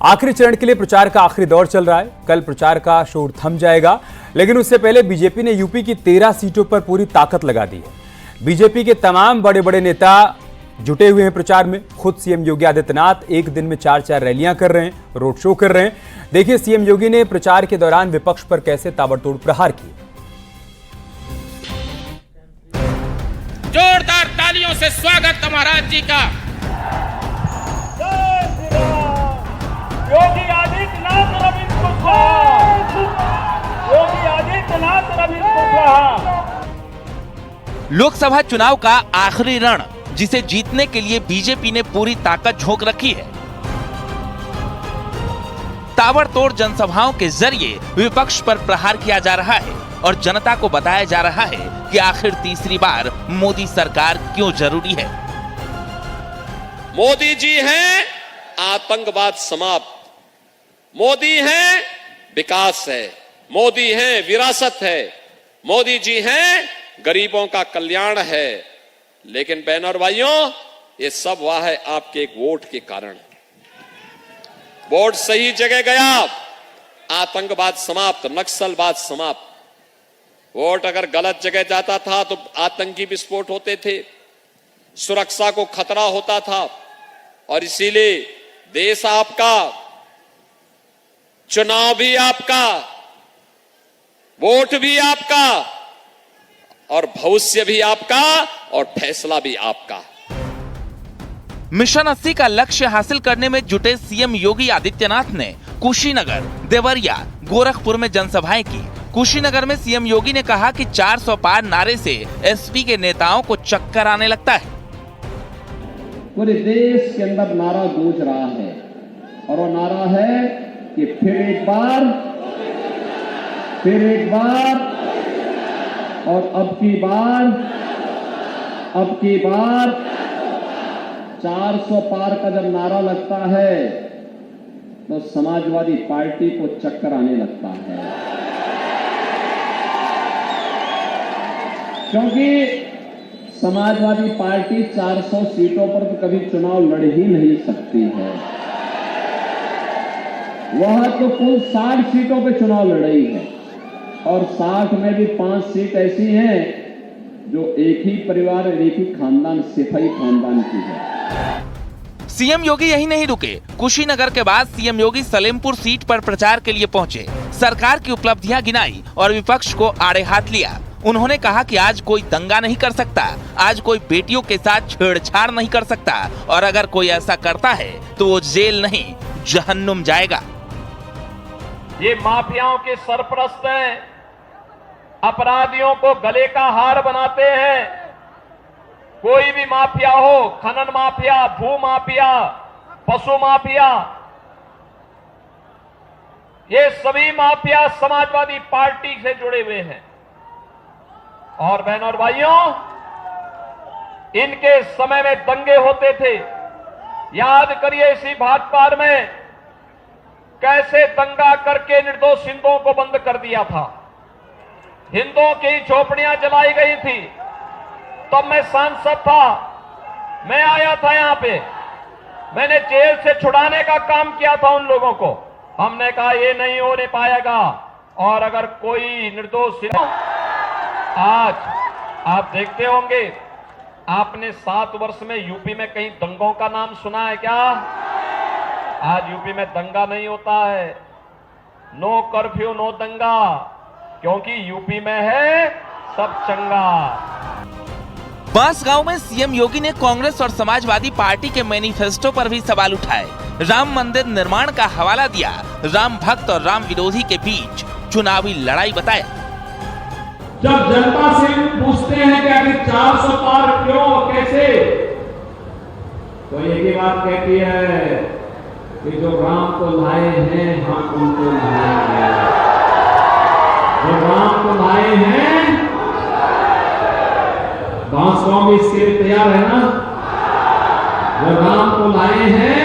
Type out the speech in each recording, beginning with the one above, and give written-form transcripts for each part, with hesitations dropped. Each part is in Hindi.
आखिरी चरण के लिए प्रचार का आखिरी दौर चल रहा है। कल प्रचार का शोर थम जाएगा, लेकिन उससे पहले बीजेपी ने यूपी की 13 सीटों पर पूरी ताकत लगा दी है। बीजेपी के तमाम बड़े बड़े नेता जुटे हुए हैं प्रचार में। खुद सीएम योगी आदित्यनाथ एक दिन में 4-4 रैलियां कर रहे हैं, रोड शो कर रहे हैं। देखिए सीएम योगी ने प्रचार के दौरान विपक्ष पर कैसे ताबड़तोड़ प्रहार किए। जोरदार तालियों से स्वागत महाराज जी का। योगी आदित्यनाथ रविंद्र कुशवाहा, योगी आदित्यनाथ रविंद्र कुशवाहा। लोकसभा चुनाव का आखिरी रण, जिसे जीतने के लिए बीजेपी ने पूरी ताकत झोंक रखी है। ताबड़तोड़ जनसभाओं के जरिए विपक्ष पर प्रहार किया जा रहा है और जनता को बताया जा रहा है कि आखिर तीसरी बार मोदी सरकार क्यों जरूरी है। मोदी जी हैं आतंकवाद समाप्त, मोदी हैं विकास है, मोदी हैं विरासत है, मोदी जी हैं गरीबों का कल्याण है। लेकिन बहनों और भाइयों, ये सब हुआ है आपके एक वोट के कारण। वोट सही जगह गया, आतंकवाद समाप्त, नक्सलवाद समाप्त। वोट अगर गलत जगह जाता था तो आतंकी विस्फोट होते थे, सुरक्षा को खतरा होता था। और इसीलिए देश आपका, चुनाव भी आपका, वोट भी आपका, और भविष्य भी आपका, और फैसला भी आपका। मिशन 80 का लक्ष्य हासिल करने में जुटे सीएम योगी आदित्यनाथ ने कुशीनगर, देवरिया, गोरखपुर में जनसभाएं की। कुशीनगर में सीएम योगी ने कहा कि 400 पार नारे से एसपी के नेताओं को चक्कर आने लगता है। पूरे देश के अंदर नारा गूंज रहा है और वो नारा है कि फिर एक बार और अब की बार 400 पार का जब नारा लगता है तो समाजवादी पार्टी को चक्कर आने लगता है, क्योंकि समाजवादी पार्टी 400 सीटों पर तो कभी चुनाव लड़ ही नहीं सकती है। वह तो कुल 60 सीटों पे चुनाव लड़ रही है और 60 में भी 5 सीट ऐसी हैं जो एक ही परिवार, एक ही खानदान, सिपाही खानदान की है। सीएम योगी यही नहीं रुके। कुशीनगर के बाद सीएम योगी सलेमपुर सीट पर प्रचार के लिए पहुंचे। सरकार की उपलब्धियां गिनाई और विपक्ष को आड़े हाथ लिया। उन्होंने कहा कि आज कोई दंगा नहीं कर सकता, आज कोई बेटियों के साथ छेड़छाड़ नहीं कर सकता, और अगर कोई ऐसा करता है तो वो जेल नहीं जहन्नुम जाएगा। ये माफियाओं के सरपरस्त हैं, अपराधियों को गले का हार बनाते हैं। कोई भी माफिया हो, खनन माफिया, भू माफिया, पशु माफिया, ये सभी माफिया समाजवादी पार्टी से जुड़े हुए हैं। और बहनों और भाइयों, इनके समय में दंगे होते थे। याद करिए इसी भाटपार में कैसे दंगा करके निर्दोष हिंदुओं को बंद कर दिया था। हिंदुओं की झोपड़ियां जलाई गई थी। तब मैं सांसद था, मैं आया था यहां पे, मैंने जेल से छुड़ाने का काम किया था उन लोगों को। हमने कहा ये नहीं होने पाएगा, और अगर कोई निर्दोष, आज आप देखते होंगे, आपने 7 वर्ष में यूपी में कहीं दंगों का नाम सुना है क्या? आज यूपी में दंगा नहीं होता है। नो कर्फ्यू, नो दंगा, क्योंकि यूपी में है सब चंगा। बांसगांव में सीएम योगी ने कांग्रेस और समाजवादी पार्टी के मैनिफेस्टो पर भी सवाल उठाए। राम मंदिर निर्माण का हवाला दिया। राम भक्त और राम विरोधी के बीच चुनावी लड़ाई बताया। जब जनता से पूछते हैं कि अभी 400 पार क्यों, कैसे, तो एक ही बात कहती है कि जो राम को लाए हैं, हाँ उनको लाएंगे। जो राम को लाए हैं, बांसगांव में इसके लिए तैयार है ना? जो राम को लाए हैं,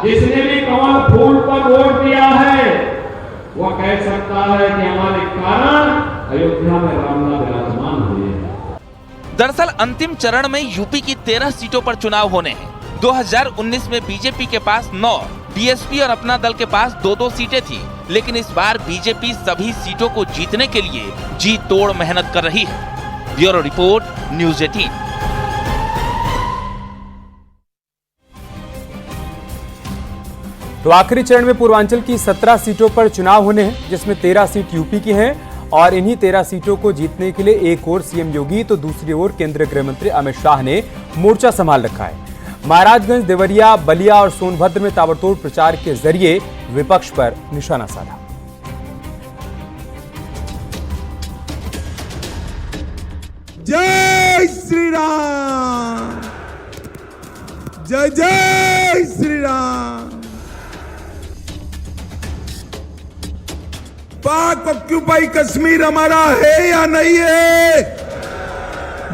जिसने भी कमल फूल पर वोट दिया है, वह कह सकता है कि हमारे कारण अयोध्या में रामलला विराजमान हुए हैं। दरअसल अंतिम चरण में यूपी की 13 सीटों पर चुनाव होने हैं। 2019 में बीजेपी के पास 9, बीएसपी और अपना दल के पास 2-2 सीटें थी, लेकिन इस बार बीजेपी सभी सीटों को जीतने के लिए जी तोड़ मेहनत कर रही है। Bureau report, news 18। तो आखिरी चरण में पूर्वांचल की 17 सीटों पर चुनाव होने हैं, जिसमें 13 सीट यूपी की हैं और इन्हीं 13 सीटों को जीतने के लिए एक ओर सीएम योगी तो दूसरी ओर केंद्रीय गृह मंत्री अमित शाह ने मोर्चा संभाल रखा है। महाराजगंज, देवरिया, बलिया और सोनभद्र में ताबड़तोड़ प्रचार के जरिए विपक्ष पर निशाना साधा। जय श्री राम, जय जय श्री राम। पाक ऑक्यूपाई कश्मीर हमारा है या नहीं है?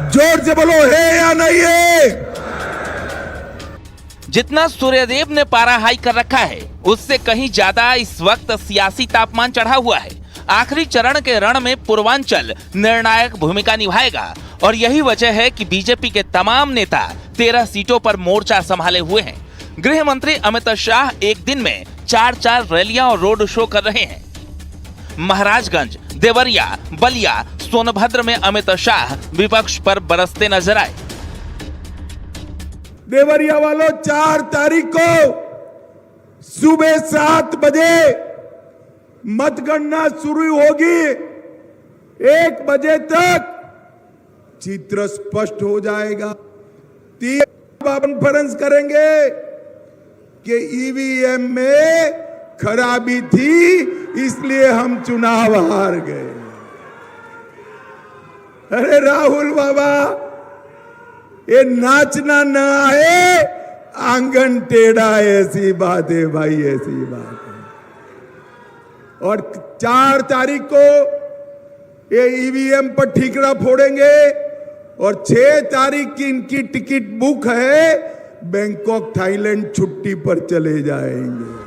जोर से बोलो, है या नहीं है? जितना सूर्यदेव ने पारा हाई कर रखा है, उससे कहीं ज्यादा इस वक्त सियासी तापमान चढ़ा हुआ है। आखिरी चरण के रण में पूर्वांचल निर्णायक भूमिका निभाएगा और यही वजह है कि बीजेपी के तमाम नेता 13 सीटों पर मोर्चा संभाले हुए हैं। गृह मंत्री अमित शाह एक दिन में 4-4 रैलियां और रोड शो कर रहे हैं। महाराजगंज, देवरिया, बलिया, सोनभद्र में अमित शाह विपक्ष पर बरसते नजर आए। देवरिया वालों, 4 तारीख को सुबह 7 बजे मतगणना शुरू होगी। 1 बजे तक चित्र स्पष्ट हो जाएगा। 3 कॉन्फ्रेंस करेंगे कि ईवीएम में खराबी थी, इसलिए हम चुनाव हार गए। अरे राहुल बाबा, ये नाचना न आए, आंगन टेढ़ा, ऐसी बात है भाई, ऐसी बात है। और 4 तारीख को ये ईवीएम पर ठीकरा फोड़ेंगे और 6 तारीख की इनकी टिकट बुक है, बैंकॉक थाईलैंड छुट्टी पर चले जाएंगे।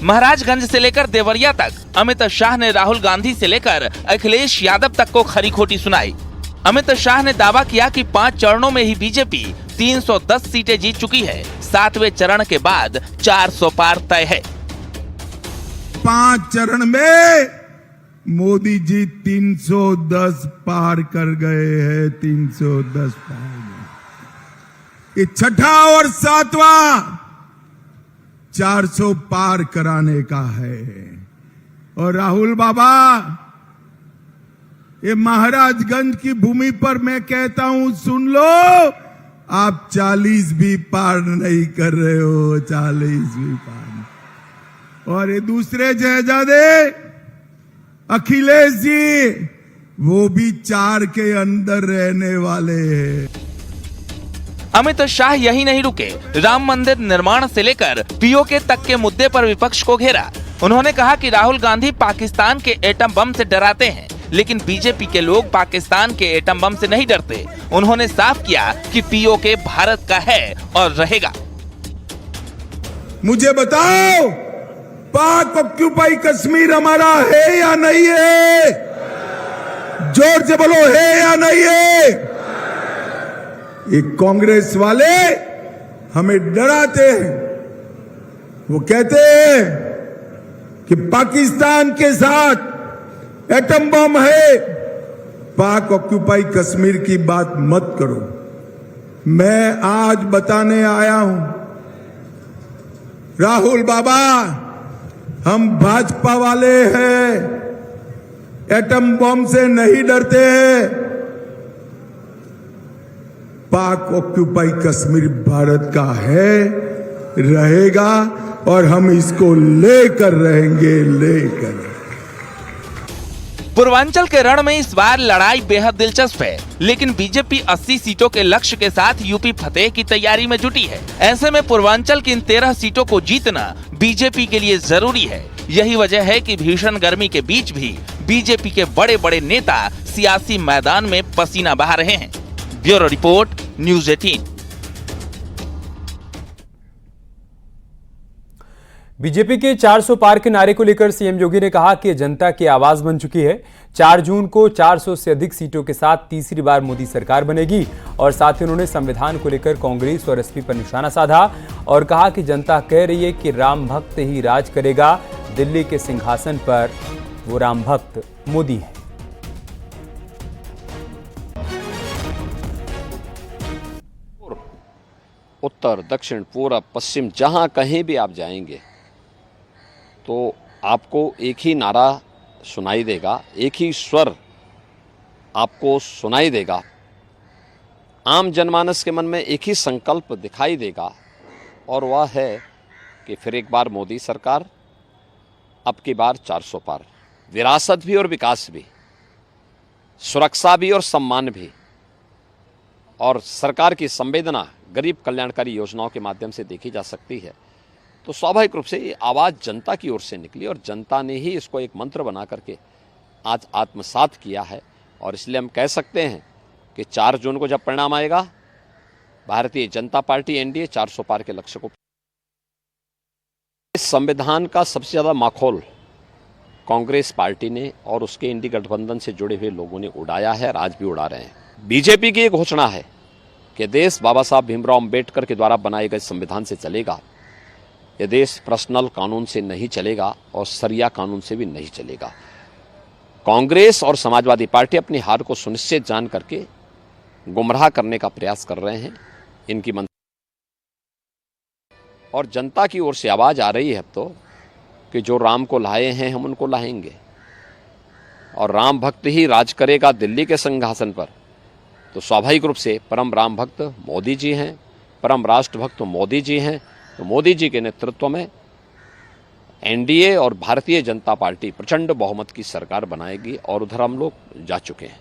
महाराजगंज से लेकर देवरिया तक अमित शाह ने राहुल गांधी से लेकर अखिलेश यादव तक को खरी खोटी सुनाई। अमित शाह ने दावा किया कि 5 चरणों में ही बीजेपी 310 सीटें जीत चुकी है। 7वें चरण के बाद 400 पार तय है। 5 चरण में मोदी जी 310 पार कर गए हैं, 310 पार। ये 6ठा और 7वां 400 पार कराने का है। और राहुल बाबा, ये महाराजगंज की भूमि पर मैं कहता हूं, सुन लो, आप 40 भी पार नहीं कर रहे हो, 40 भी पार। और ये दूसरे शहजादे अखिलेश जी, वो भी 4 के अंदर रहने वाले हैं। अमित शाह यही नहीं रुके, राम मंदिर निर्माण से लेकर पीओके तक के मुद्दे पर विपक्ष को घेरा। उन्होंने कहा कि राहुल गांधी पाकिस्तान के एटम बम से डराते हैं, लेकिन बीजेपी के लोग पाकिस्तान के एटम बम से नहीं डरते। उन्होंने साफ किया कि पीओके भारत का है और रहेगा। मुझे बताओ, पाक ऑक्यूपाई कश्मीर हमारा है या नहीं है? जोर से बोलो, है या नहीं है? ये कांग्रेस वाले हमें डराते हैं। वो कहते हैं कि पाकिस्तान के साथ एटम बम है, पाक ऑक्यूपाई कश्मीर की बात मत करो। मैं आज बताने आया हूं, राहुल बाबा, हम भाजपा वाले हैं, एटम बम से नहीं डरते हैं। पाक ऑक्यूपाई कश्मीर भारत का है, रहेगा और हम इसको लेकर रहेंगे, लेकर। पूर्वांचल के रण में इस बार लड़ाई बेहद दिलचस्प है, लेकिन बीजेपी 80 सीटों के लक्ष्य के साथ यूपी फतेह की तैयारी में जुटी है। ऐसे में पूर्वांचल की इन 13 सीटों को जीतना बीजेपी के लिए जरूरी है। यही वजह है कि भीषण गर्मी के बीच भी बीजेपी के बड़े बड़े नेता सियासी मैदान में पसीना बहा रहे हैं। Bureau report, news 18। बीजेपी के 400 पार के नारे को लेकर सीएम योगी ने कहा कि जनता की आवाज बन चुकी है। 4 जून को 400 से अधिक सीटों के साथ तीसरी बार मोदी सरकार बनेगी। और साथ ही उन्होंने संविधान को लेकर कांग्रेस और एसपी पर निशाना साधा और कहा कि जनता कह रही है कि राम भक्त ही राज करेगा, दिल्ली के सिंहासन पर वो राम भक्त मोदी है। उत्तर, दक्षिण, पूरब, पश्चिम, जहां कहीं भी आप जाएंगे तो आपको एक ही नारा सुनाई देगा, एक ही स्वर आपको सुनाई देगा। आम जनमानस के मन में एक ही संकल्प दिखाई देगा और वह है कि फिर एक बार मोदी सरकार, अब की बार 400 पार। विरासत भी और विकास भी, सुरक्षा भी और सम्मान भी, और सरकार की संवेदना गरीब कल्याणकारी योजनाओं के माध्यम से देखी जा सकती है। तो स्वाभाविक रूप से ये आवाज़ जनता की ओर से निकली और जनता ने ही इसको एक मंत्र बना करके आज आत्मसात किया है। और इसलिए हम कह सकते हैं कि 4 जून को जब परिणाम आएगा, भारतीय जनता पार्टी एनडीए 400 पार के लक्ष्य को। इस संविधान का सबसे ज़्यादा माखौल कांग्रेस पार्टी ने और उसके इंडी गठबंधन से जुड़े हुए लोगों ने उड़ाया है और आज भी उड़ा रहे हैं। बीजेपी की एक घोषणा है कि देश बाबा साहब भीमराव अंबेडकर के द्वारा बनाए गए संविधान से चलेगा। यह देश पर्सनल कानून से नहीं चलेगा और सरिया कानून से भी नहीं चलेगा। कांग्रेस और समाजवादी पार्टी अपनी हार को सुनिश्चित जान करके गुमराह करने का प्रयास कर रहे हैं। इनकी और जनता की ओर से आवाज आ रही है अब तो कि जो राम को लाए हैं हम उनको लाएंगे और राम भक्त ही राज करेगा दिल्ली के सिंहासन पर। तो स्वाभाविक रूप से परम राम भक्त मोदी जी हैं, परम राष्ट्र भक्त मोदी जी हैं। तो मोदी जी के नेतृत्व में एनडीए और भारतीय जनता पार्टी प्रचंड बहुमत की सरकार बनाएगी और उधर हम लोग जा चुके हैं।